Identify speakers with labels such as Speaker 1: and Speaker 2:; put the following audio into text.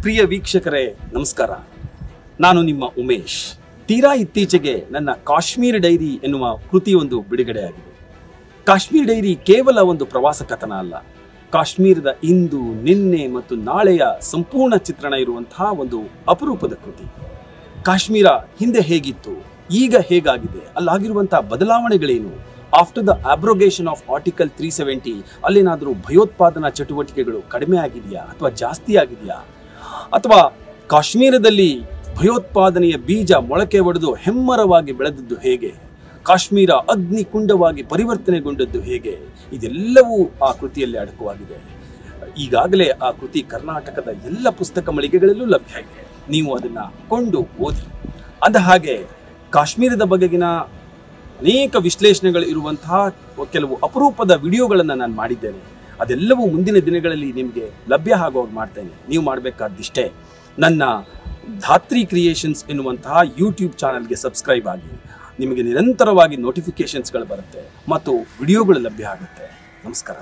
Speaker 1: ಪ್ರಿಯ ವೀಕ್ಷಕರೇ ನಮಸ್ಕಾರ. ನಾನು ನಿಮ್ಮ ಉಮೇಶ್. ತೀರಾ ಇತ್ತೀಚೆಗೆ ನನ್ನ ಕಾಶ್ಮೀರ್ ಡೈರಿ ಎನ್ನುವ ಕೃತಿಯೊಂದು ಬಿಡುಗಡೆಯಾಗಿದೆ. ಕಾಶ್ಮೀರ್ ಡೈರಿ ಕೇವಲ ಒಂದು ಪ್ರವಾಸ ಕಥನ ಅಲ್ಲ, ಕಾಶ್ಮೀರದ ಇಂದು, ನಿನ್ನೆ ಮತ್ತು ನಾಳೆಯ ಸಂಪೂರ್ಣ ಚಿತ್ರಣ ಇರುವಂತಹ ಒಂದು ಅಪರೂಪದ ಕೃತಿ. ಕಾಶ್ಮೀರ ಹಿಂದೆ ಹೇಗಿತ್ತು, ಈಗ ಹೇಗಾಗಿದೆ, ಅಲ್ಲಾಗಿರುವಂತಹ ಬದಲಾವಣೆಗಳೇನು, ಆಫ್ಟರ್ ದ ಅಬ್ರೋಗೇಷನ್ ಆಫ್ ಆರ್ಟಿಕಲ್ 370 ಅಲ್ಲೇನಾದರೂ ಭಯೋತ್ಪಾದನಾ ಚಟುವಟಿಕೆಗಳು ಕಡಿಮೆ ಆಗಿದೆಯಾ ಅಥವಾ ಜಾಸ್ತಿ ಆಗಿದೆಯಾ, ಅಥವಾ ಕಾಶ್ಮೀರದಲ್ಲಿ ಭಯೋತ್ಪಾದನೆಯ ಬೀಜ ಮೊಳಕೆ ಒಡೆದು ಹೆಮ್ಮರವಾಗಿ ಬೆಳೆದದ್ದು ಹೇಗೆ, ಕಾಶ್ಮೀರ ಅಗ್ನಿಕುಂಡವಾಗಿ ಪರಿವರ್ತನೆಗೊಂಡದ್ದು ಹೇಗೆ, ಇದೆಲ್ಲವೂ ಆ ಕೃತಿಯಲ್ಲಿ ಅಡಕವಾಗಿದೆ. ಈಗಾಗಲೇ ಆ ಕೃತಿ ಕರ್ನಾಟಕದ ಎಲ್ಲ ಪುಸ್ತಕ ಮಳಿಗೆಗಳಲ್ಲೂ ಲಭ್ಯ ಇದೆ. ನೀವು ಅದನ್ನ ಕೊಂಡು ಓದಿ. ಅಂದ ಹಾಗೆ ಕಾಶ್ಮೀರದ ಬಗೆಗಿನ ಅನೇಕ ವಿಶ್ಲೇಷಣೆಗಳು ಇರುವಂತಹ ಕೆಲವು ಅಪರೂಪದ ವಿಡಿಯೋಗಳನ್ನು ನಾನು ಮಾಡಿದ್ದೇನೆ. ಅದೆಲ್ಲವೂ ಮುಂದಿನ ದಿನಗಳಲ್ಲಿ ನಿಮಗೆ ಲಭ್ಯ ಆಗೋದು ಮಾಡ್ತೇನೆ. ನೀವು ಮಾಡಬೇಕಾದಿಷ್ಟೇ, ನನ್ನ ಧಾತ್ರಿ ಕ್ರಿಯೇಷನ್ಸ್ ಎನ್ನುವಂತಹ ಯೂಟ್ಯೂಬ್ ಚಾನಲ್ಗೆ ಸಬ್ಸ್ಕ್ರೈಬ್ ಆಗಿ. ನಿಮಗೆ ನಿರಂತರವಾಗಿ ನೋಟಿಫಿಕೇಶನ್ಸ್ಗಳು ಬರುತ್ತೆ ಮತ್ತು ವಿಡಿಯೋಗಳು ಲಭ್ಯ ಆಗುತ್ತೆ. ನಮಸ್ಕಾರ.